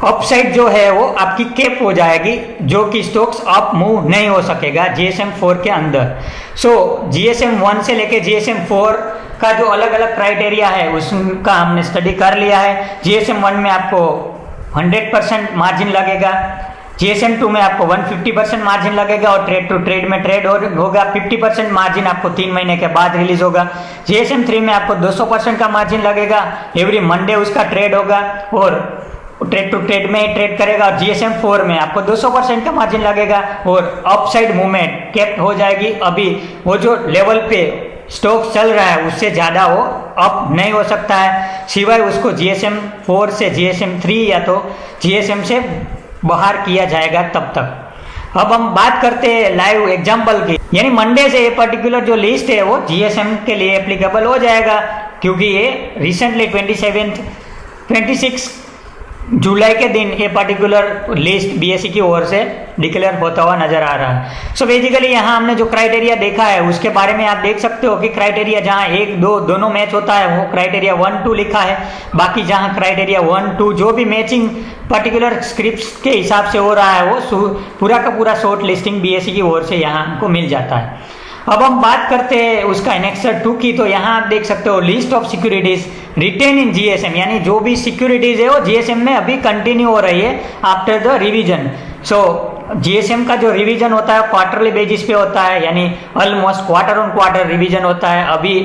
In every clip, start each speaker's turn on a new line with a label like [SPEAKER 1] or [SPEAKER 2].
[SPEAKER 1] Upside जो है वो आपकी कैप हो जाएगी, जो कि स्टॉक्स अप मूव नहीं हो सकेगा जीएसएम 4 के अंदर। सो जीएसएम 1 से लेके जीएसएम 4 का जो अलग अलग क्राइटेरिया है उसका हमने स्टडी कर लिया है। जीएसएम 1 में आपको 100% मार्जिन लगेगा, जीएसएम 2 में आपको 150% मार्जिन लगेगा और ट्रेड टू ट्रेड में ट्रेड होगा। 50% मार्जिन आपको 3 महीने के बाद रिलीज होगा। जीएसएम 3 में आपको 200% का मार्जिन लगेगा, एवरी मंडे उसका ट्रेड होगा और ट्रेड टू ट्रेड में ही ट्रेड करेगा। और जीएसएम 4 में आपको 200% का मार्जिन लगेगा और अपसाइड मूवमेंट कैप हो जाएगी। अभी वो जो लेवल पे स्टॉक चल रहा है उससे ज़्यादा वो अप नहीं हो सकता है, सिवाय उसको जीएसएम 4 से जीएसएम 3 या तो जीएसएम से बाहर किया जाएगा तब तक। अब हम बात करते हैं लाइव एग्जांपल की, यानी मंडे से ये पर्टिकुलर जो लिस्ट है वो जीएसएम के लिए एप्लीकेबल हो जाएगा, क्योंकि ये रिसेंटली 26 जुलाई के दिन ये पर्टिकुलर लिस्ट बीएसई की ओर से डिक्लेयर होता हुआ नजर आ रहा है। सो बेसिकली यहाँ हमने जो क्राइटेरिया देखा है उसके बारे में आप देख सकते हो कि क्राइटेरिया जहाँ 1-2 दोनों मैच होता है वो क्राइटेरिया 1-2 लिखा है। बाकी जहाँ क्राइटेरिया 1-2 जो भी मैचिंग पर्टिकुलर स्क्रिप्ट्स के हिसाब से हो रहा है वो पूरा का पूरा शॉर्ट लिस्टिंग बीएसई की ओर से यहाँ हमको मिल जाता है। अब हम बात करते हैं उसका एनेक्सर 2 की, तो यहाँ आप देख सकते हो list of securities retain in GSM, यानी जो भी सिक्योरिटीज है वो जीएसएम में अभी कंटिन्यू हो रही है after the revision. So GSM का जो रिवीजन होता है क्वार्टरली बेसिस पे होता है, यानी almost quarter on quarter revision होता है। अभी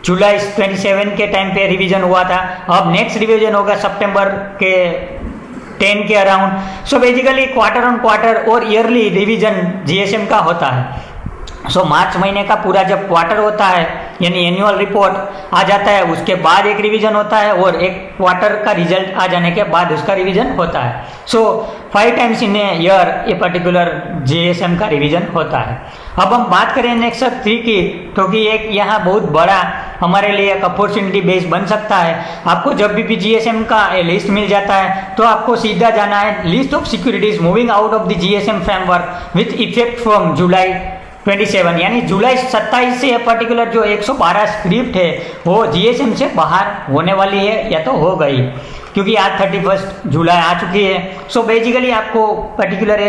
[SPEAKER 1] जुलाई 27 के टाइम पे रिवीजन हुआ था, अब नेक्स्ट रिवीजन होगा सितंबर के 10 के around. So basically quarter on quarter और ईयरली रिवीजन जीएसएम का होता है। सो मार्च महीने का पूरा जब क्वार्टर होता है यानी एनुअल रिपोर्ट आ जाता है, उसके बाद एक रिवीजन होता है और एक क्वार्टर का रिजल्ट आ जाने के बाद उसका रिवीजन होता है। सो 5 टाइम्स इन ए ईयर ये पर्टिकुलर जीएसएम का रिवीजन होता है। अब हम बात करें एनेक्सर 3 की, तो कि एक यहाँ बहुत बड़ा हमारे लिए एक अपॉर्चुनिटी बेस बन सकता है। आपको जब भी जीएसएम का लिस्ट मिल जाता है तो आपको सीधा जाना है list of securities moving out of the GSM framework with effect from जुलाई 27, यानी जुलाई 27 से पर्टिकुलर जो 112 स्क्रिप्ट है वो जीएसएम से बाहर होने वाली है या तो हो गई, क्योंकि आज 31 जुलाई आ चुकी है। सो बेसिकली आपको पर्टिकुलर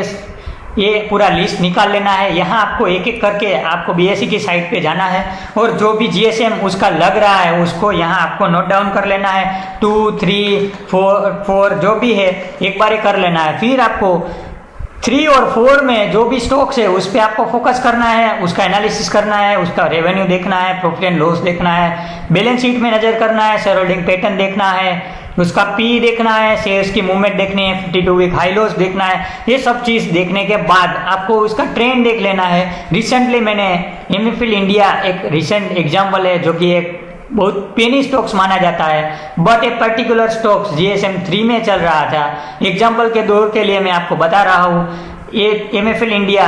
[SPEAKER 1] ये पूरा लिस्ट निकाल लेना है। यहाँ आपको एक एक करके आपको बीएसई की साइट पे जाना है और जो भी जीएसएम उसका लग रहा है उसको यहाँ आपको नोट डाउन कर लेना है। 2, 3, 4 जो भी है एक बार कर लेना है। फिर आपको 3 और 4 में जो भी स्टॉक्स है उस पर आपको फोकस करना है, उसका एनालिसिस करना है, उसका रेवेन्यू देखना है, प्रॉफिट एंड लॉस देखना है, बैलेंस शीट में नजर करना है, शेयर होल्डिंग पैटर्न देखना है, उसका पी देखना है, शेयर्स की मूवमेंट देखनी है, 52 वीक हाई लॉस देखना है। ये सब चीज़ देखने के बाद आपको उसका ट्रेंड देख लेना है। रिसेंटली मैंने एमएफएल इंडिया एक रिसेंट एग्जाम्पल है जो कि एक बहुत पेनी स्टॉक्स माना जाता है, but A particular stocks GSM 3 में चल रहा था। एग्जाम्पल के दौर के लिए मैं आपको बता रहा हूँ, ये एमएफएल इंडिया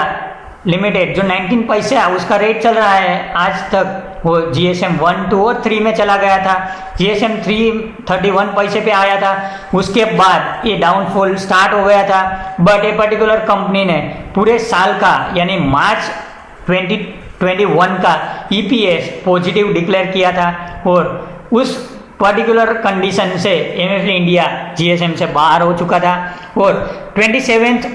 [SPEAKER 1] लिमिटेड जो 19 पैसा उसका रेट चल रहा है, आज तक वो जीएसएम 1, 2 और 3 में चला गया था। जीएसएम 3 31 पैसे पे आया था, उसके बाद ये डाउनफॉल स्टार्ट हो गया था। बट ए पर्टिकुलर कंपनी ने पूरे साल का यानी मार्च 2021 का ईपीएस पॉजिटिव डिक्लेयर किया था और उस पर्टिकुलर कंडीशन से एमएफएल इंडिया जीएसएम से बाहर हो चुका था। और 27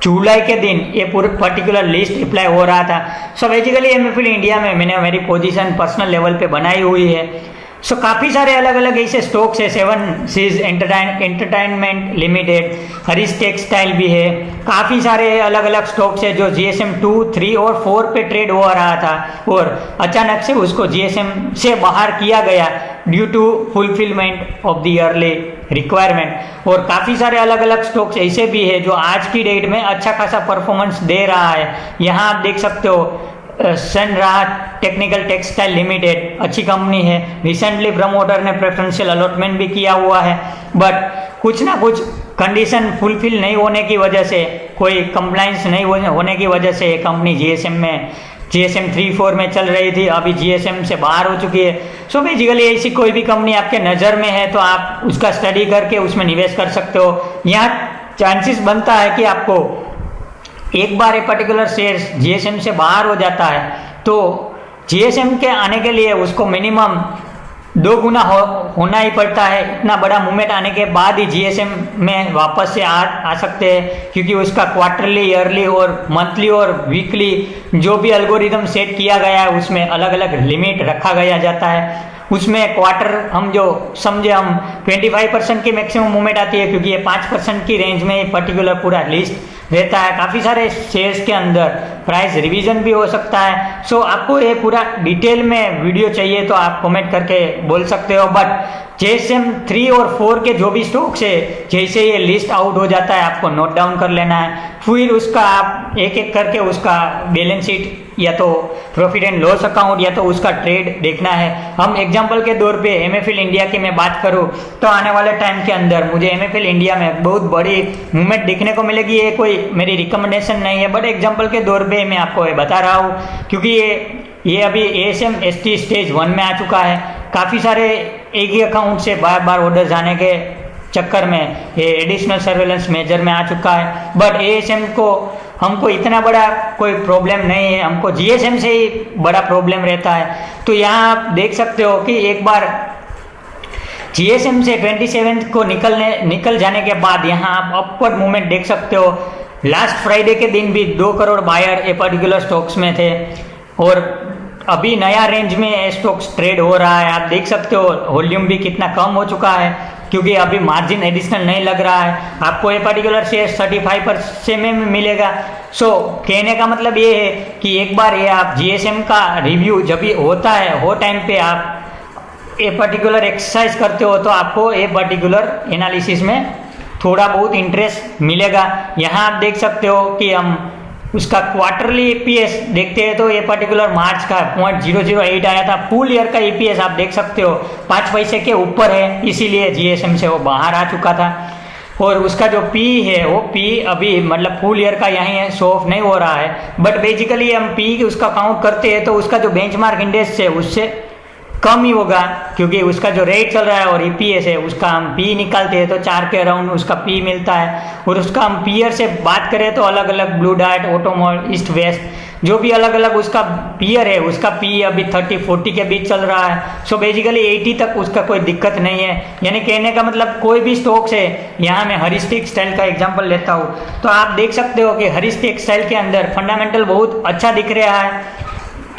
[SPEAKER 1] जुलाई के दिन ये पूरे पर्टिकुलर लिस्ट अप्लाई हो रहा था। सो बेसिकली एमएफएल इंडिया में मैंने मेरी पोजीशन पर्सनल लेवल पे बनाई हुई है। सो काफ़ी सारे अलग अलग ऐसे स्टॉक्स है, 7 Seas Entertainment Limited, Harish Textile भी है, काफ़ी सारे अलग अलग स्टॉक्स है जो जीएसएम 2, 3 और 4 पे ट्रेड हो रहा था और अचानक से उसको जीएसएम से बाहर किया गया due to fulfilment of the yearly requirement. और काफ़ी सारे अलग अलग स्टॉक्स ऐसे भी है जो आज की डेट में अच्छा खासा परफॉर्मेंस दे रहा है। यहाँ आप देख सकते हो सनराह टेक्निकल टेक्सटाइल लिमिटेड अच्छी कंपनी है, रिसेंटली प्रमोटर ने प्रेफरेंशियल अलॉटमेंट भी किया हुआ है, बट कुछ ना कुछ कंडीशन फुलफिल नहीं होने की वजह से, कोई कंप्लाइंस नहीं होने की वजह से कंपनी जीएसएम 3, 4 में चल रही थी, अभी जीएसएम से बाहर हो चुकी है। सो बेसिकली ऐसी कोई भी कंपनी आपके नज़र में है तो आप उसका स्टडी करके उसमें निवेश कर सकते हो। यहाँ चांसेस बनता है कि आपको एक बार एक पर्टिकुलर शेयर्स जीएसएम से बाहर हो जाता है तो जीएसएम के आने के लिए उसको मिनिमम 2 गुना होना ही पड़ता है। इतना बड़ा मूवमेंट आने के बाद ही जीएसएम में वापस से आ सकते हैं, क्योंकि उसका क्वार्टरली, ईयरली और मंथली और वीकली जो भी एल्गोरिदम सेट किया गया है उसमें अलग अलग लिमिट रखा गया जाता है। उसमें क्वार्टर हम जो समझे हम 25% की मैक्सिमम मूवमेंट आती है, क्योंकि ये 5% की रेंज में पर्टिकुलर पूरा लिस्ट रहता है। काफ़ी सारे शेयर्स के अंदर प्राइस रिवीजन भी हो सकता है। सो आपको ये पूरा डिटेल में वीडियो चाहिए तो आप कमेंट करके बोल सकते हो। बट JSM 3 और 4 के जो भी स्टॉक्स है, जैसे ये लिस्ट आउट हो जाता है आपको नोट डाउन कर लेना है, फिर उसका आप एक एक करके उसका बैलेंस शीट या तो प्रॉफिट एंड लॉस अकाउंट या तो उसका ट्रेड देखना है। हम एग्जांपल के तौर पे MFL इंडिया की मैं बात करूं तो आने वाले टाइम के अंदर मुझे MFL इंडिया में बहुत बड़ी मूवमेंट देखने को मिलेगी। ये कोई मेरी रिकमेंडेशन नहीं है, बट एग्जांपल के तौर पे मैं आपको ये बता रहा हूँ, क्योंकि ये अभी ASM ST स्टेज 1 में आ चुका है। काफ़ी सारे एक ही अकाउंट से बार बार ऑर्डर जाने के चक्कर में ये एडिशनल सर्वेलेंस मेजर में आ चुका है। बट ASM को हमको इतना बड़ा कोई प्रॉब्लम नहीं है, हमको GSM से ही बड़ा प्रॉब्लम रहता है। तो यहाँ आप देख सकते हो कि एक बार GSM से 27 को निकल जाने के बाद यहाँ आप अपवर्ड मूवमेंट देख सकते हो। लास्ट फ्राइडे के दिन भी 2 crore buyer a particular stocks में थे और अभी नया रेंज में स्टॉक्स ट्रेड हो रहा है। आप देख सकते हो वॉल्यूम भी कितना कम हो चुका है, क्योंकि अभी मार्जिन एडिशनल नहीं लग रहा है। आपको ये पर्टिकुलर शेयर 35% में मिलेगा। सो कहने का मतलब ये है कि एक बार ये आप GSM का रिव्यू जब भी होता है वो टाइम पे आप ये पर्टिकुलर एक्सरसाइज करते हो तो आपको ये पर्टिकुलर एनालिसिस में थोड़ा बहुत इंटरेस्ट मिलेगा। यहाँ आप देख सकते हो कि हम उसका क्वार्टरली EPS देखते हैं तो ये पर्टिकुलर मार्च का 0.008 आया था। फुल ईयर का EPS आप देख सकते हो 5 पैसे के ऊपर है, इसीलिए GSM से वो बाहर आ चुका था। और उसका जो P है वो P अभी मतलब फुल ईयर का यहीं शो ऑफ नहीं हो रहा है, बट बेसिकली हम P उसका काउंट करते हैं तो उसका जो बेंचमार्क इंडेक्स है उससे कम ही होगा, क्योंकि उसका जो रेट चल रहा है और EPS है उसका हम P निकालते हैं तो 4 के अराउंड उसका P मिलता है। और उसका हम पीयर से बात करें तो अलग अलग blue dart, Automall, east west जो भी अलग अलग उसका पीयर है उसका P अभी 30-40 के बीच चल रहा है। सो बेसिकली 80 तक उसका कोई दिक्कत नहीं है। यानी कहने का मतलब कोई भी स्टॉक्स है, यहाँ मैं हरीश टेक्सटाइल का एग्जांपल लेता हूँ तो आप देख सकते हो कि हरीश टेक्सटाइल के अंदर फंडामेंटल बहुत अच्छा दिख रहा है।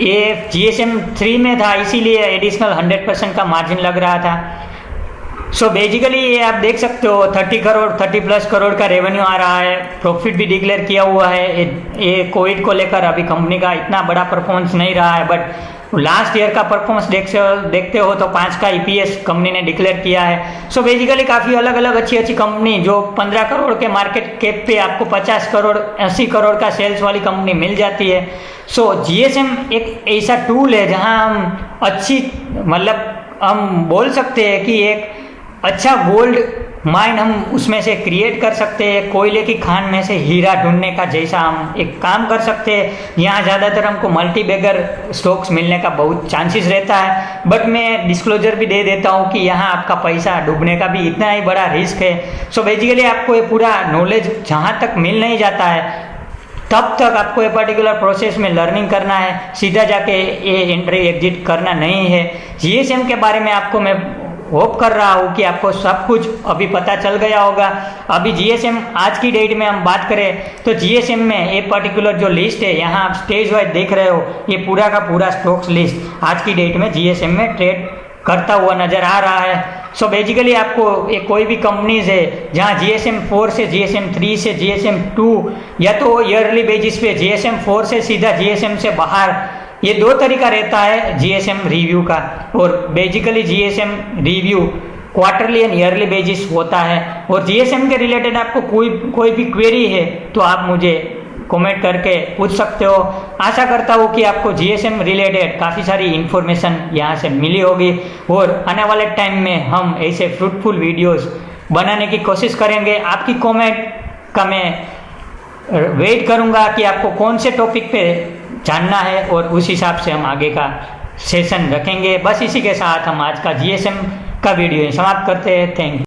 [SPEAKER 1] ये GSM 3 में था, इसीलिए एडिशनल 100% का मार्जिन लग रहा था। सो बेसिकली ये आप देख सकते हो 30+ करोड़ का रेवेन्यू आ रहा है। प्रॉफिट भी डिक्लेयर किया हुआ है। ये कोविड को लेकर अभी कंपनी का इतना बड़ा परफॉर्मेंस नहीं रहा है, बट लास्ट ईयर का परफॉर्मेंस देखते हो तो 5 का EPS कंपनी ने डिक्लेयर किया है। सो बेसिकली काफ़ी अलग अलग अच्छी कंपनी जो 15 करोड़ के मार्केट कैप पे आपको 50 करोड़ 80 करोड़ का सेल्स वाली कंपनी मिल जाती है। सो GSM एक ऐसा टूल है जहां हम अच्छी मतलब हम बोल सकते हैं कि एक अच्छा गोल्ड माइंड हम उसमें से क्रिएट कर सकते हैं। कोयले की खान में से हीरा ढूंढने का जैसा हम एक काम कर सकते हैं। यहाँ ज़्यादातर हमको मल्टी बैगर स्टॉक्स मिलने का बहुत चांसेस रहता है, बट मैं डिस्क्लोजर भी दे देता हूँ कि यहाँ आपका पैसा डूबने का भी इतना ही बड़ा रिस्क है। सो बेसिकली आपको ये पूरा नॉलेज जहाँ तक मिल नहीं जाता है तब तक आपको ये पर्टिकुलर प्रोसेस में लर्निंग करना है, सीधा जाके ये एंट्री एग्जिट करना नहीं है। GSM के बारे में आपको मैं होप कर रहा हूँ कि आपको सब कुछ अभी पता चल गया होगा। अभी GSM आज की डेट में हम बात करें तो GSM में एक पर्टिकुलर जो लिस्ट है, यहाँ आप स्टेज वाइज देख रहे हो, ये पूरा का पूरा स्टॉक्स लिस्ट आज की डेट में GSM में ट्रेड करता हुआ नजर आ रहा है। सो बेसिकली आपको एक कोई भी कंपनीज है जहाँ GSM 4 से GSM 3 से GSM 2 या तो ईयरली बेसिस पे GSM 4 से सीधा GSM से बाहर, ये 2 तरीका रहता है GSM रिव्यू का। और basically GSM review quarterly and yearly basis होता है। और GSM के रिलेटेड आपको कोई भी क्वेरी है तो आप मुझे कमेंट करके पूछ सकते हो। आशा करता हूँ कि आपको GSM रिलेटेड काफ़ी सारी इन्फॉर्मेशन यहाँ से मिली होगी और आने वाले टाइम में हम ऐसे फ्रूटफुल वीडियोस बनाने की कोशिश करेंगे। आपकी कमेंट का मैं वेट करूँगा कि आपको कौन से टॉपिक पे जानना है और उस हिसाब से हम आगे का सेशन रखेंगे। बस इसी के साथ हम आज का GSM का वीडियो समाप्त करते हैं। Thank you.